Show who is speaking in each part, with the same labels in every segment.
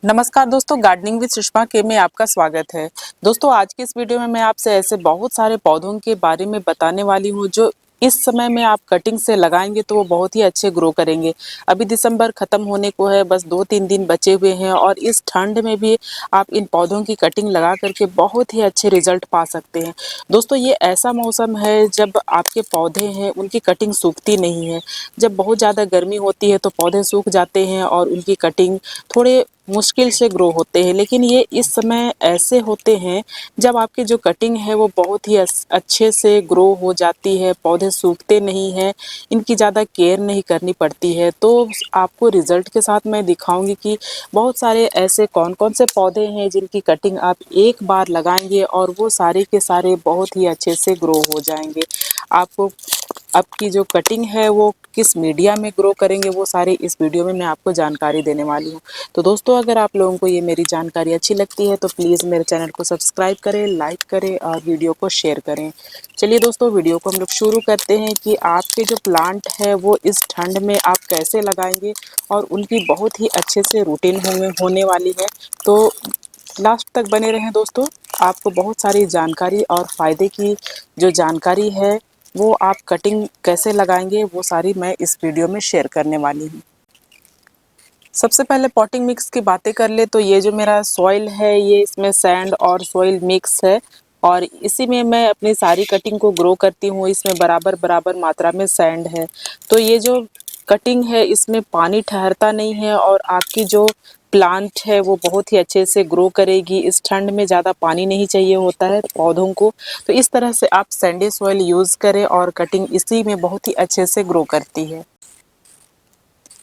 Speaker 1: नमस्कार दोस्तों, gardening with Sushma के में आपका स्वागत है। दोस्तों, आज की इस वीडियो में मैं आपसे ऐसे बहुत सारे पौधों के बारे में बताने वाली हूँ जो इस समय में आप कटिंग से लगाएंगे तो वो बहुत ही अच्छे ग्रो करेंगे। अभी दिसंबर खत्म होने को है, बस 2-3 दिन बचे हुए हैं और इस ठंड में भी आप इन पौधों की कटिंग लगा करके बहुत ही अच्छे रिजल्ट पा सकते हैं। दोस्तों, ये ऐसा मौसम है जब आपके पौधे हैं उनकी कटिंग सूखती नहीं है। जब बहुत ज़्यादा गर्मी होती है तो पौधे सूख जाते हैं और उनकी कटिंग थोड़े मुश्किल से ग्रो होते हैं, लेकिन ये इस समय ऐसे होते हैं जब आपकी जो कटिंग है वो बहुत ही अच्छे से ग्रो हो जाती है, पौधे सूखते नहीं हैं, इनकी ज़्यादा केयर नहीं करनी पड़ती है। तो आपको रिजल्ट के साथ मैं दिखाऊंगी कि बहुत सारे ऐसे कौन कौन से पौधे हैं जिनकी कटिंग आप एक बार लगाएंगे और वो सारे के सारे बहुत ही अच्छे से ग्रो हो जाएंगे। आपको आपकी जो कटिंग है वो किस मीडिया में ग्रो करेंगे वो सारे इस वीडियो में मैं आपको जानकारी देने वाली हूँ। तो दोस्तों, अगर आप लोगों को ये मेरी जानकारी अच्छी लगती है तो प्लीज़ मेरे चैनल को सब्सक्राइब करें, लाइक करें और वीडियो को शेयर करें। चलिए दोस्तों, वीडियो को हम लोग शुरू करते हैं कि आपके जो प्लांट है वो इस ठंड में आप कैसे लगाएंगे और उनकी बहुत ही अच्छे से रूटीन होने वाली है। तो लास्ट तक बने रहें दोस्तों, आपको बहुत सारी जानकारी और फ़ायदे की जो जानकारी है वो आप कटिंग कैसे लगाएंगे वो सारी मैं इस वीडियो में शेयर करने वाली हूँ। सबसे पहले पॉटिंग मिक्स की बातें कर ले तो ये जो मेरा सॉइल है ये इसमें सैंड और सॉइल मिक्स है और इसी में मैं अपनी सारी कटिंग को ग्रो करती हूँ। इसमें बराबर बराबर मात्रा में सैंड है, तो ये जो कटिंग है इसमें पानी ठहरता नहीं है और आपकी जो प्लांट है वो बहुत ही अच्छे से ग्रो करेगी। इस ठंड में ज़्यादा पानी नहीं चाहिए होता है पौधों को, तो इस तरह से आप सैंडी सॉइल यूज़ करें और कटिंग इसी में बहुत ही अच्छे से ग्रो करती है।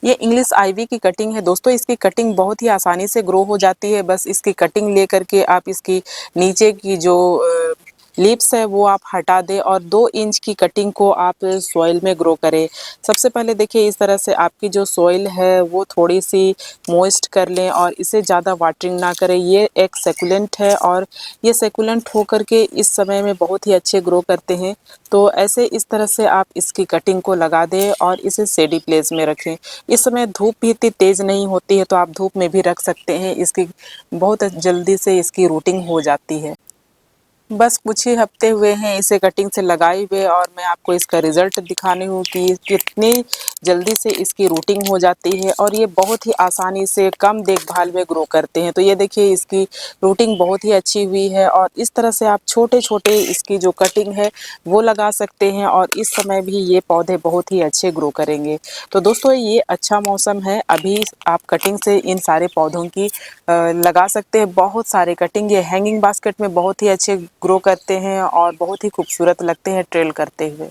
Speaker 1: ये इंग्लिश आईवी की कटिंग है दोस्तों, इसकी कटिंग बहुत ही आसानी से ग्रो हो जाती है। बस इसकी कटिंग ले करके आप इसकी नीचे की जो लीव्स है वो आप हटा दें और 2 इंच की कटिंग को आप सॉइल में ग्रो करें। सबसे पहले देखिए इस तरह से आपकी जो सॉइल है वो थोड़ी सी मॉइस्ट कर लें और इसे ज़्यादा वाटरिंग ना करें। ये एक सेकुलेंट है और ये सेकुलेंट होकर के इस समय में बहुत ही अच्छे ग्रो करते हैं। तो ऐसे इस तरह से आप इसकी कटिंग को लगा दें और इसे शेडी प्लेस में रखें। इस समय धूप भी इतनी तेज़ नहीं होती है तो आप धूप में भी रख सकते हैं। इसकी बहुत जल्दी से इसकी रूटिंग हो जाती है। बस कुछ ही हफ्ते हुए हैं इसे कटिंग से लगाए हुए और मैं आपको इसका रिज़ल्ट दिखाने हूँ कि कितनी जल्दी से इसकी रूटिंग हो जाती है और ये बहुत ही आसानी से कम देखभाल में ग्रो करते हैं। तो ये देखिए इसकी रूटिंग बहुत ही अच्छी हुई है और इस तरह से आप छोटे-छोटे इसकी जो कटिंग है वो लगा सकते हैं और इस समय भी ये पौधे बहुत ही अच्छे ग्रो करेंगे। तो दोस्तों, ये अच्छा मौसम है, अभी आप कटिंग से इन सारे पौधों की लगा सकते हैं। बहुत सारे कटिंग ये हैंगिंग बास्केट में बहुत ही अच्छे ग्रो करते हैं और बहुत ही खूबसूरत लगते हैं ट्रेल करते हुए।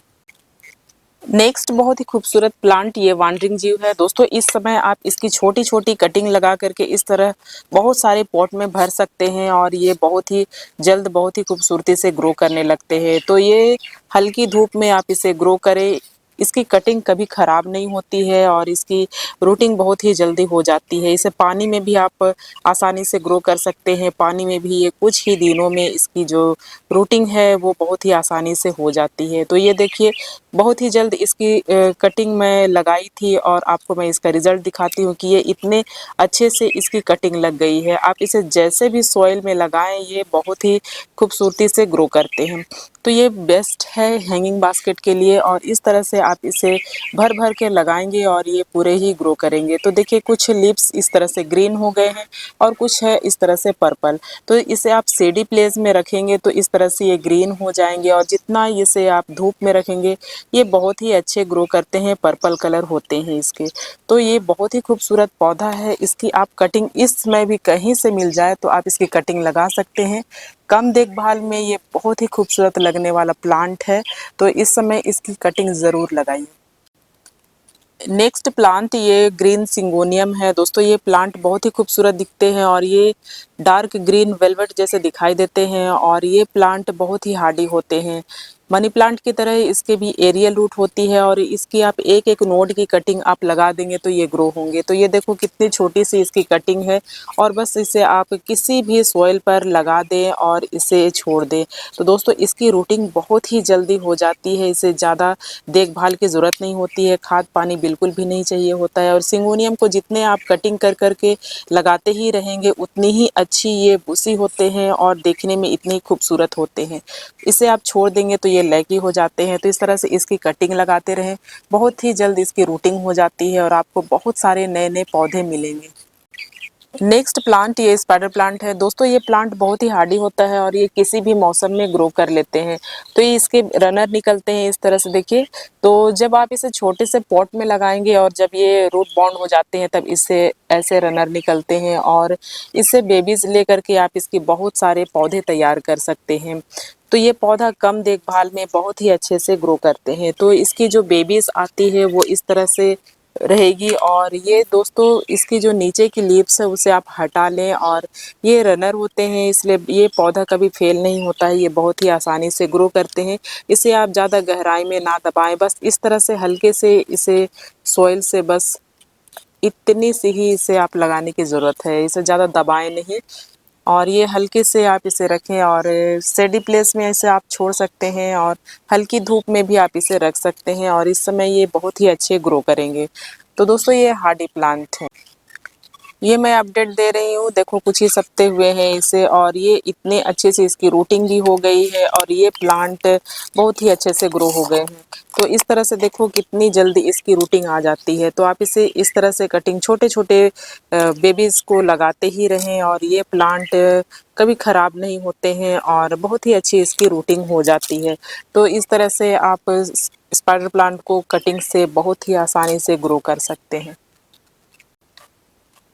Speaker 1: नेक्स्ट बहुत ही खूबसूरत प्लांट ये वांडरिंग जीव है दोस्तों। इस समय आप इसकी छोटी छोटी कटिंग लगा करके इस तरह बहुत सारे पॉट में भर सकते हैं और ये बहुत ही जल्द बहुत ही खूबसूरती से ग्रो करने लगते हैं। तो ये हल्की धूप में आप इसे ग्रो करें, इसकी कटिंग कभी ख़राब नहीं होती है और इसकी रूटिंग बहुत ही जल्दी हो जाती है। इसे पानी में भी आप आसानी से ग्रो कर सकते हैं, पानी में भी ये कुछ ही दिनों में इसकी जो रूटिंग है वो बहुत ही आसानी से हो जाती है। तो ये देखिए बहुत ही जल्द इसकी कटिंग मैं लगाई थी और आपको मैं इसका रिज़ल्ट दिखाती हूँ कि ये इतने अच्छे से इसकी कटिंग लग गई है। आप इसे जैसे भी सॉइल में लगाएं ये बहुत ही खूबसूरती से ग्रो करते हैं। तो ये बेस्ट है हैंगिंग बास्केट के लिए और इस तरह से आप इसे भर भर के लगाएंगे और ये पूरे ही ग्रो करेंगे। तो देखिए कुछ लीव्स इस तरह से ग्रीन हो गए हैं और कुछ है इस तरह से पर्पल। तो इसे आप शेडी प्लेस में रखेंगे तो इस तरह से ये ग्रीन हो जाएंगे और जितना इसे आप धूप में रखेंगे ये बहुत ही अच्छे ग्रो करते हैं, पर्पल कलर होते हैं इसके। तो ये बहुत ही खूबसूरत पौधा है, इसकी आप कटिंग इस समय भी कहीं से मिल जाए तो आप इसकी कटिंग लगा सकते हैं। कम देखभाल में ये बहुत ही खूबसूरत लगने वाला प्लांट है, तो इस समय इसकी कटिंग ज़रूर लगाइए। नेक्स्ट प्लांट ये ग्रीन सिंगोनियम है दोस्तों। ये प्लांट बहुत ही खूबसूरत दिखते हैं और ये डार्क ग्रीन वेलवेट जैसे दिखाई देते हैं और ये प्लांट बहुत ही हार्डी होते हैं। मनी प्लांट की तरह इसके भी एरियल रूट होती है और इसकी आप एक एक नोड की कटिंग आप लगा देंगे तो ये ग्रो होंगे। तो ये देखो कितनी छोटी सी इसकी कटिंग है और बस इसे आप किसी भी सॉइल पर लगा दें और इसे छोड़ दें। तो दोस्तों इसकी रूटिंग बहुत ही जल्दी हो जाती है, इसे ज़्यादा देखभाल की ज़रूरत नहीं होती है, खाद पानी बिल्कुल भी नहीं चाहिए होता है। और सिंगोनियम को जितने आप कटिंग कर करके लगाते ही रहेंगे उतनी ही अच्छी ये बुशी होते हैं और देखने में इतने खूबसूरत होते हैं। इसे आप छोड़ देंगे तो ये लैगी हो जाते हैं। तो इस तरह से इसकी कटिंग लगाते रहें, बहुत ही जल्द इसकी रूटिंग हो जाती है और आपको बहुत सारे नए नए पौधे मिलेंगे। नेक्स्ट प्लांट ये स्पाइडर प्लांट है। दोस्तों ये प्लांट बहुत ही हार्डी होता है और ये किसी भी मौसम में ग्रो कर लेते हैं। तो ये इसके रनर निकलते हैं इस तरह से, देखिए। तो जब आप इसे छोटे से पॉट में लगाएंगे और जब ये रूट बाउंड हो जाते हैं तब इससे ऐसे रनर निकलते हैं और इससे बेबीज लेकर के आप इसके बहुत सारे पौधे तैयार कर सकते हैं। तो ये पौधा कम देखभाल में बहुत ही अच्छे से ग्रो करते हैं। तो इसकी जो बेबीज आती है वो इस तरह से रहेगी और ये दोस्तों इसकी जो नीचे की लीव्स है उसे आप हटा लें और ये रनर होते हैं, इसलिए ये पौधा कभी फेल नहीं होता है, ये बहुत ही आसानी से ग्रो करते हैं। इसे आप ज़्यादा गहराई में ना दबाएं, बस इस तरह से हल्के से इसे सॉइल से बस इतनी सी ही इसे आप लगाने की ज़रूरत है, इसे ज़्यादा दबाएं नहीं। और ये हल्के से आप इसे रखें और शेडी प्लेस में इसे आप छोड़ सकते हैं और हल्की धूप में भी आप इसे रख सकते हैं और इस समय ये बहुत ही अच्छे ग्रो करेंगे। तो दोस्तों ये हार्डी प्लांट है। ये मैं अपडेट दे रही हूँ, देखो कुछ ही हफ्ते हुए हैं इसे और ये इतने अच्छे से इसकी रूटिंग भी हो गई है और ये प्लांट बहुत ही अच्छे से ग्रो हो गए हैं। तो इस तरह से देखो कितनी जल्दी इसकी रूटिंग आ जाती है। तो आप इसे इस तरह से कटिंग छोटे छोटे बेबीज को लगाते ही रहें और ये प्लांट कभी ख़राब नहीं होते हैं और बहुत ही अच्छी इसकी रूटिंग हो जाती है। तो इस तरह से आप स्पाइडर प्लांट को कटिंग से बहुत ही आसानी से ग्रो कर सकते हैं।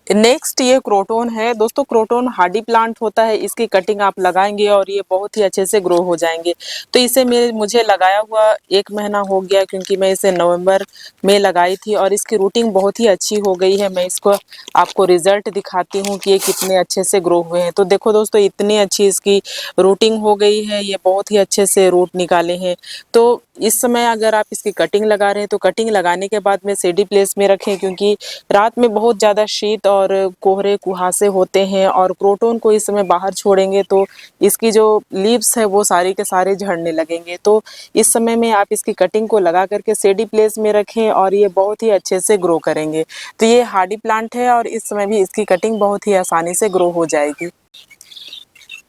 Speaker 1: नेक्स्ट ये क्रोटोन है। दोस्तों क्रोटोन हार्डी प्लांट होता है, इसकी कटिंग आप लगाएंगे और ये बहुत ही अच्छे से ग्रो हो जाएंगे। तो इसे मुझे लगाया हुआ 1 महीना हो गया क्योंकि मैं इसे नवंबर में लगाई थी और इसकी रूटिंग बहुत ही अच्छी हो गई है। मैं इसको आपको रिजल्ट दिखाती हूँ कि ये कितने अच्छे से ग्रो हुए हैं। तो देखो दोस्तों इतनी अच्छी इसकी रूटिंग हो गई है, ये बहुत ही अच्छे से रूट निकाले हैं। तो इस समय अगर आप इसकी कटिंग लगा रहे हैं तो कटिंग लगाने के बाद में शेडी प्लेस में रखें क्योंकि रात में बहुत ज़्यादा शीत और कोहरे कुहासे होते हैं और क्रोटोन को इस समय बाहर छोड़ेंगे तो इसकी जो लीव्स है वो सारे के सारे झड़ने लगेंगे। तो इस समय में आप इसकी कटिंग को लगा करके शेडी प्लेस में रखें और ये बहुत ही अच्छे से ग्रो करेंगे। तो ये हार्डी प्लांट है और इस समय भी इसकी कटिंग बहुत ही आसानी से ग्रो हो जाएगी।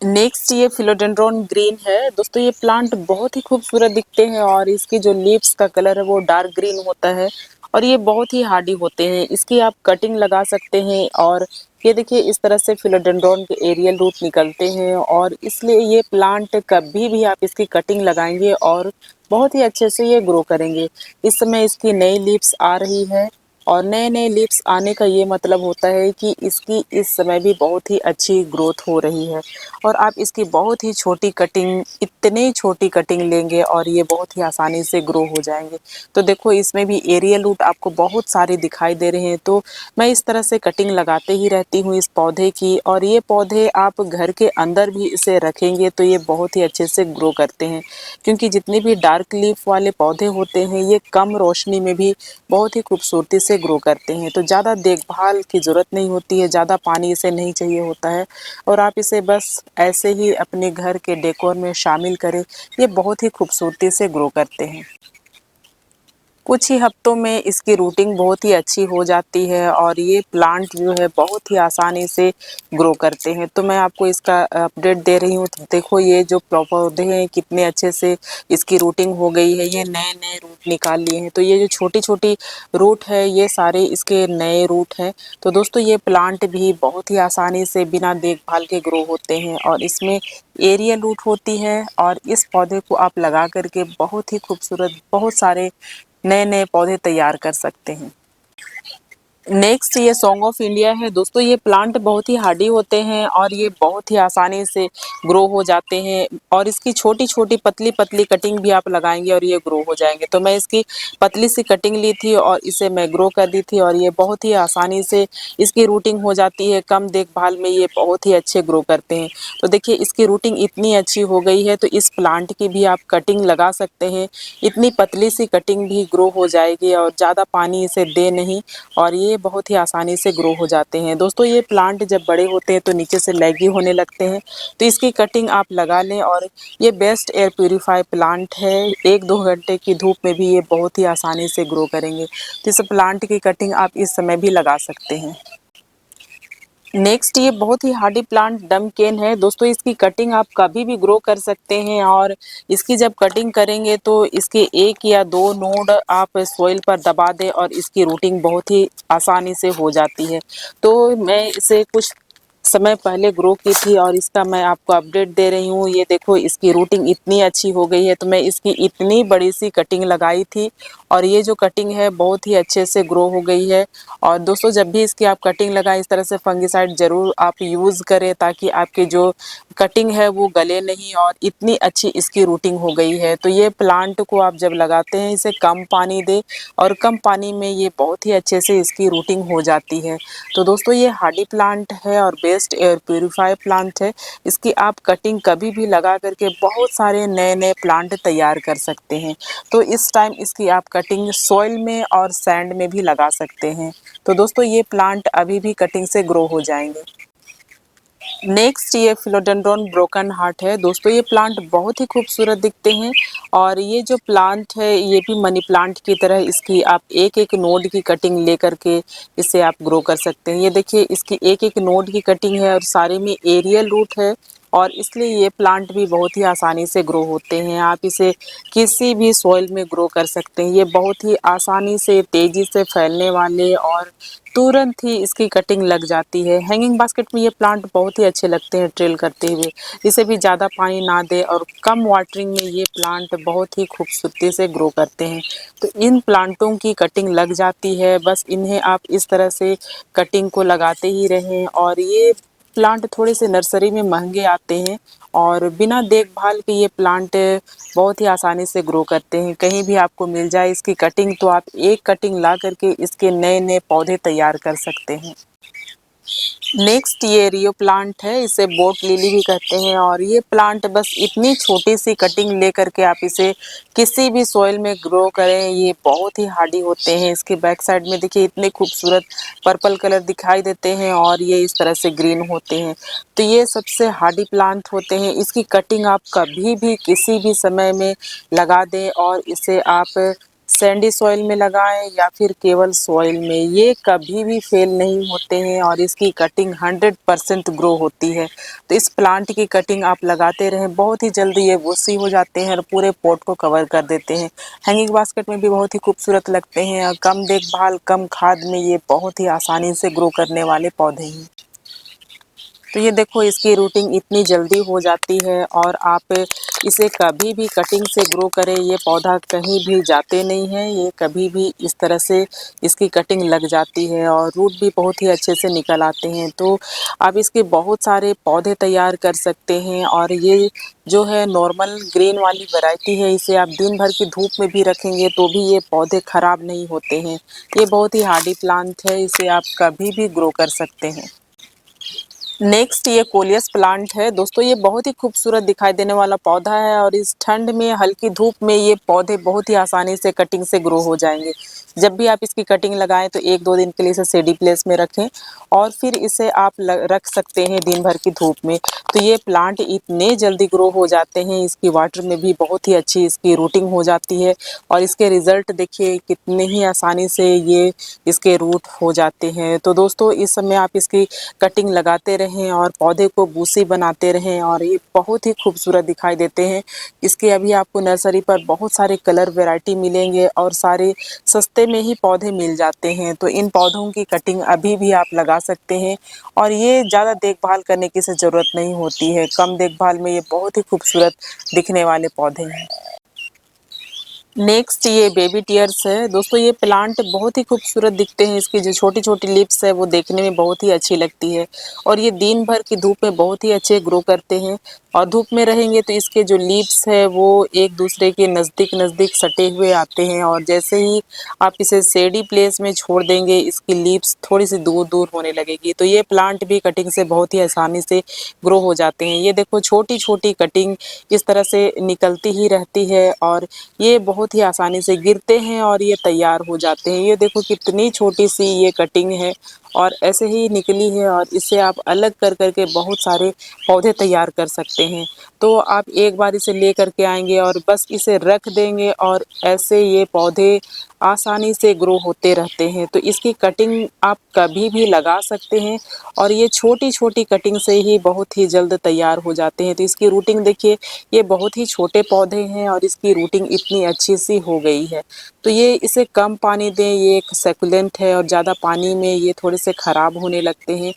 Speaker 1: नेक्स्ट ये फिलोडेंड्रॉन ग्रीन है। दोस्तों ये प्लांट बहुत ही खूबसूरत दिखते हैं और इसकी जो लीव्स का कलर है वो डार्क ग्रीन होता है और ये बहुत ही हार्डी होते हैं। इसकी आप कटिंग लगा सकते हैं और ये देखिए इस तरह से फिलोडेंड्रॉन के एरियल रूट निकलते हैं और इसलिए ये प्लांट कभी भी आप इसकी कटिंग लगाएंगे और बहुत ही अच्छे से ये ग्रो करेंगे। इस समय इसकी नई लीव्स आ रही है और नए नए लीव्स आने का ये मतलब होता है कि इसकी इस समय भी बहुत ही अच्छी ग्रोथ हो रही है और आप इसकी बहुत ही छोटी कटिंग, इतनी छोटी कटिंग लेंगे और ये बहुत ही आसानी से ग्रो हो जाएंगे। तो देखो इसमें भी एरियल रूट आपको बहुत सारे दिखाई दे रहे हैं। तो मैं इस तरह से कटिंग लगाते ही रहती हूँ इस पौधे की और ये पौधे आप घर के अंदर भी इसे रखेंगे तो ये बहुत ही अच्छे से ग्रो करते हैं क्योंकि जितने भी डार्क लीफ वाले पौधे होते हैं ये कम रोशनी में भी बहुत ही खूबसूरती से ग्रो करते हैं। तो ज़्यादा देखभाल की ज़रूरत नहीं होती है, ज़्यादा पानी इसे नहीं चाहिए होता है और आप इसे बस ऐसे ही अपने घर के डेकोर में शामिल करें, ये बहुत ही खूबसूरती से ग्रो करते हैं। कुछ ही हफ्तों में इसकी रूटिंग बहुत ही अच्छी हो जाती है और ये प्लांट जो है बहुत ही आसानी से ग्रो करते हैं। तो मैं आपको इसका अपडेट दे रही हूँ। देखो ये जो पौधे हैं कितने अच्छे से इसकी रूटिंग हो गई है, ये नए नए रूट निकाल लिए हैं। तो ये जो छोटी छोटी रूट है ये सारे इसके नए रूट हैं। तो दोस्तों ये प्लांट भी बहुत ही आसानी से बिना देखभाल के ग्रो होते हैं और इसमें एरियल रूट होती है और इस पौधे को आप लगा करके बहुत ही खूबसूरत बहुत सारे नए नए पौधे तैयार कर सकते हैं। नेक्स्ट ये सॉन्ग ऑफ इंडिया है दोस्तों। ये प्लांट बहुत ही हार्डी होते हैं और ये बहुत ही आसानी से ग्रो हो जाते हैं और इसकी छोटी छोटी पतली पतली कटिंग भी आप लगाएंगे और ये ग्रो हो जाएंगे। तो मैं इसकी पतली सी कटिंग ली थी और इसे मैं ग्रो कर दी थी और ये बहुत ही आसानी से इसकी रूटिंग हो जाती है। कम देखभाल में ये बहुत ही अच्छे ग्रो करते हैं। तो देखिए इसकी रूटिंग इतनी अच्छी हो गई है तो इस प्लांट की भी आप कटिंग लगा सकते हैं। इतनी पतली सी कटिंग भी ग्रो हो जाएगी और ज़्यादा पानी इसे दे नहीं और ये बहुत ही आसानी से ग्रो हो जाते हैं। दोस्तों ये प्लांट जब बड़े होते हैं तो नीचे से लैगी होने लगते हैं, तो इसकी कटिंग आप लगा लें और ये बेस्ट एयर प्यूरीफाई प्लांट है। 1-2 घंटे की धूप में भी ये बहुत ही आसानी से ग्रो करेंगे। तो इस प्लांट की कटिंग आप इस समय भी लगा सकते हैं। नेक्स्ट ये बहुत ही हार्डी प्लांट डम केन है दोस्तों। इसकी कटिंग आप कभी भी ग्रो कर सकते हैं और इसकी जब कटिंग करेंगे तो इसके 1 या 2 नोड आप सॉइल पर दबा दें और इसकी रूटिंग बहुत ही आसानी से हो जाती है। तो मैं इसे कुछ समय पहले ग्रो की थी और इसका मैं आपको अपडेट दे रही हूँ। ये देखो इसकी रूटिंग इतनी अच्छी हो गई है। तो मैं इसकी इतनी बड़ी सी कटिंग लगाई थी और ये जो कटिंग है बहुत ही अच्छे से ग्रो हो गई है। और दोस्तों जब भी इसकी आप कटिंग लगाएं इस तरह से फंगिसाइड ज़रूर आप यूज़ करें ताकि आपकी जो कटिंग है वो गले नहीं। और इतनी अच्छी इसकी रूटिंग हो गई है। तो ये प्लांट को आप जब लगाते हैं इसे कम पानी दें और कम पानी में ये बहुत ही अच्छे से इसकी रूटिंग हो जाती है। तो दोस्तों ये हार्डी प्लांट है और बेस्ट एयर प्यूरीफायर प्लांट है। इसकी आप कटिंग कभी भी लगा करके बहुत सारे नए नए प्लांट तैयार कर सकते हैं। तो इस टाइम इसकी आप कटिंग सॉइल में और सैंड में भी लगा सकते हैं। तो दोस्तों ये प्लांट अभी भी कटिंग से ग्रो हो जाएंगे। नेक्स्ट ये फिलोडेंड्रॉन ब्रोकन हार्ट है दोस्तों। ये प्लांट बहुत ही खूबसूरत दिखते हैं और ये जो प्लांट है ये भी मनी प्लांट की तरह इसकी आप एक एक नोड की कटिंग लेकर के इसे आप ग्रो कर सकते हैं। ये देखिए इसकी एक एक नोड की कटिंग है और सारे में एरियल रूट है और इसलिए ये प्लांट भी बहुत ही आसानी से ग्रो होते हैं। आप इसे किसी भी सॉइल में ग्रो कर सकते हैं। ये बहुत ही आसानी से तेज़ी से फैलने वाले और तुरंत ही इसकी कटिंग लग जाती है। हैंगिंग बास्केट में ये प्लांट बहुत ही अच्छे लगते हैं ट्रेल करते हुए। इसे भी ज़्यादा पानी ना दे और कम वाटरिंग में ये प्लांट बहुत ही खूबसूरती से ग्रो करते हैं। तो इन प्लांटों की कटिंग लग जाती है, बस इन्हें आप इस तरह से कटिंग को लगाते ही रहें। और ये प्लांट थोड़े से नर्सरी में महंगे आते हैं और बिना देखभाल के ये प्लांट बहुत ही आसानी से ग्रो करते हैं। कहीं भी आपको मिल जाए इसकी कटिंग तो आप एक कटिंग ला करके इसके नए नए पौधे तैयार कर सकते हैं। नेक्स्ट ये रियो प्लांट है, इसे बोट लिली भी कहते हैं और ये प्लांट बस इतनी छोटी सी कटिंग लेकर के आप इसे किसी भी सॉइल में ग्रो करें ये बहुत ही हार्डी होते हैं। इसके बैक साइड में देखिए इतने खूबसूरत पर्पल कलर दिखाई देते हैं और ये इस तरह से ग्रीन होते हैं। तो ये सबसे हार्डी प्लांट होते हैं। इसकी कटिंग आप कभी भी किसी भी समय में लगा दें और इसे आप सैंडी सॉइल में लगाएं या फिर केवल सॉइल में, ये कभी भी फेल नहीं होते हैं और इसकी कटिंग 100% ग्रो होती है। तो इस प्लांट की कटिंग आप लगाते रहें, बहुत ही जल्दी ये बुशी हो जाते हैं और पूरे पॉट को कवर कर देते हैं। हैंगिंग बास्केट में भी बहुत ही खूबसूरत लगते हैं और कम देखभाल कम खाद में ये बहुत ही आसानी से ग्रो करने वाले पौधे हैं। तो ये देखो इसकी रूटिंग इतनी जल्दी हो जाती है और आप इसे कभी भी कटिंग से ग्रो करें ये पौधा कहीं भी जाते नहीं हैं। ये कभी भी इस तरह से इसकी कटिंग लग जाती है और रूट भी बहुत ही अच्छे से निकल आते हैं। तो आप इसके बहुत सारे पौधे तैयार कर सकते हैं और ये जो है नॉर्मल ग्रीन वाली वैरायटी है। इसे आप दिन भर की धूप में भी रखेंगे तो भी ये पौधे ख़राब नहीं होते हैं। ये बहुत ही हार्डी प्लांट है, इसे आप कभी भी ग्रो कर सकते हैं। नेक्स्ट ये कोलियस प्लांट है दोस्तों। ये बहुत ही खूबसूरत दिखाई देने वाला पौधा है और इस ठंड में हल्की धूप में ये पौधे बहुत ही आसानी से कटिंग से ग्रो हो जाएंगे। जब भी आप इसकी कटिंग लगाएं तो 1-2 दिन के लिए इसे शेडी प्लेस में रखें और फिर इसे आप रख सकते हैं दिन भर की धूप में। तो ये प्लांट इतने जल्दी ग्रो हो जाते हैं, इसकी वाटर में भी बहुत ही अच्छी इसकी रूटिंग हो जाती है और इसके रिज़ल्ट देखिए कितने ही आसानी से ये इसके रूट हो जाते हैं। तो दोस्तों इस समय आप इसकी कटिंग लगाते रहें और पौधे को बूसी बनाते रहें और ये बहुत ही खूबसूरत दिखाई देते हैं। इसके अभी आपको नर्सरी पर बहुत सारे कलर वैरायटी मिलेंगे और सारे सस्ते में ही पौधे मिल जाते हैं। तो इन पौधों की कटिंग अभी भी आप लगा सकते हैं और ये ज़्यादा देखभाल करने की ज़रूरत नहीं होती है। कम देखभाल में ये बहुत ही खूबसूरत दिखने वाले पौधे हैं। नेक्स्ट ये बेबी टीयर्स है। दोस्तों ये प्लांट बहुत ही खूबसूरत दिखते हैं। इसकी जो छोटी छोटी लिप्स है वो देखने में बहुत ही अच्छी लगती है और ये दिन भर की धूप में बहुत ही अच्छे ग्रो करते हैं। और धूप में रहेंगे तो इसके जो लीव्स है वो एक दूसरे के नज़दीक नज़दीक सटे हुए आते हैं और जैसे ही आप इसे शेडी प्लेस में छोड़ देंगे इसकी लीव्स थोड़ी सी दूर दूर होने लगेगी। तो ये प्लांट भी कटिंग से बहुत ही आसानी से ग्रो हो जाते हैं। ये देखो छोटी छोटी कटिंग इस तरह से निकलती ही रहती है और ये बहुत ही आसानी से गिरते हैं और ये तैयार हो जाते हैं। ये देखो कितनी छोटी सी ये कटिंग है और ऐसे ही निकली है और इसे आप अलग कर करके बहुत सारे पौधे तैयार कर सकते हैं। तो आप एक बार इसे ले करके आएंगे और बस इसे रख देंगे और ऐसे ये पौधे आसानी से ग्रो होते रहते हैं। तो इसकी कटिंग आप कभी भी लगा सकते हैं और ये छोटी छोटी कटिंग से ही बहुत ही जल्द तैयार हो जाते हैं। तो इसकी रूटिंग देखिए, ये बहुत ही छोटे पौधे हैं और इसकी रूटिंग इतनी अच्छी सी हो गई है। तो ये इसे कम पानी दें, ये एक सेकुलेंट है और ज़्यादा पानी में ये थोड़े से ख़राब होने लगते हैं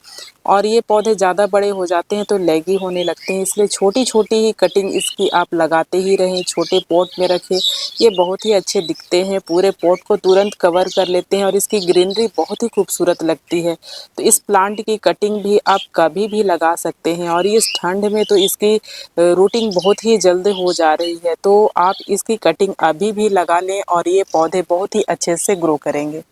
Speaker 1: और ये पौधे ज़्यादा बड़े हो जाते हैं तो लैगी होने लगते हैं। इसलिए छोटी छोटी ही कटिंग इसकी आप लगाते ही रहें, छोटे पॉट में रखें। ये बहुत ही अच्छे दिखते हैं, पूरे पॉट को तुरंत कवर कर लेते हैं और इसकी ग्रीनरी बहुत ही खूबसूरत लगती है। तो इस प्लांट की कटिंग भी आप कभी भी लगा सकते हैं और इस ठंड में तो इसकी रूटिंग बहुत ही जल्द हो जा रही है। तो आप इसकी कटिंग अभी भी लगा लें और ये पौधे बहुत ही अच्छे से ग्रो करेंगे।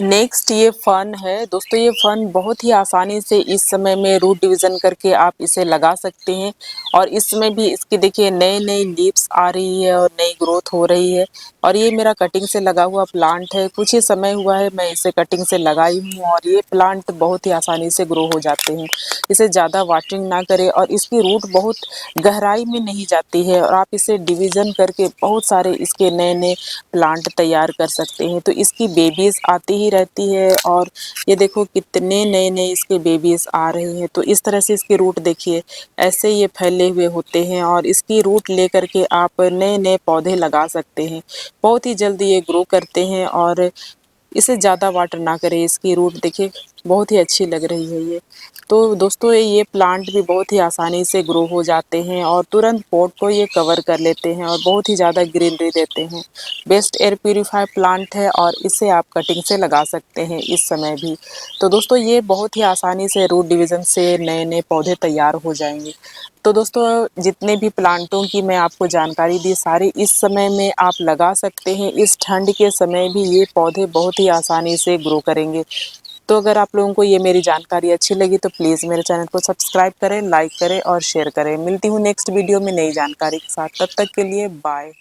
Speaker 1: नेक्स्ट ये फन है। दोस्तों ये फन बहुत ही आसानी से इस समय में रूट डिवीज़न करके आप इसे लगा सकते हैं और इसमें भी इसकी देखिए नए नए लीव्स आ रही है और नई ग्रोथ हो रही है। और ये मेरा कटिंग से लगा हुआ प्लांट है, कुछ ही समय हुआ है मैं इसे कटिंग से लगाई हूँ और ये प्लांट बहुत ही आसानी से ग्रो हो जाते हैं। इसे ज़्यादा वाटरिंग ना करें और इसकी रूट बहुत गहराई में नहीं जाती है और आप इसे डिवीज़न करके बहुत सारे इसके नए नए प्लांट तैयार कर सकते हैं। तो इसकी बेबीज़ आती ही रहती है और ये देखो कितने नए नए इसके बेबीज़ आ रहे हैं। तो इस तरह से इसके रूट देखिए ऐसे ये फैले हुए होते हैं और इसकी रूट लेकर के आप नए नए पौधे लगा सकते हैं। बहुत ही जल्दी ये ग्रो करते हैं और इसे ज़्यादा वाटर ना करें। इसकी रूट देखिए बहुत ही अच्छी लग रही है ये। तो दोस्तों ये प्लांट भी बहुत ही आसानी से ग्रो हो जाते हैं और तुरंत पॉट को ये कवर कर लेते हैं और बहुत ही ज़्यादा ग्रीनरी देते हैं। बेस्ट एयर प्यूरीफायर प्लांट है और इसे आप कटिंग से लगा सकते हैं इस समय भी। तो दोस्तों ये बहुत ही आसानी से रूट डिवीज़न से नए नए पौधे तैयार हो जाएंगे। तो दोस्तों जितने भी प्लांटों की मैं आपको जानकारी दी सारी इस समय में आप लगा सकते हैं। इस ठंड के समय भी ये पौधे बहुत ही आसानी से ग्रो करेंगे। तो अगर आप लोगों को ये मेरी जानकारी अच्छी लगी तो प्लीज़ मेरे चैनल को सब्सक्राइब करें, लाइक करें और शेयर करें। मिलती हूँ नेक्स्ट वीडियो में नई जानकारी के साथ। तब तक के लिए बाय।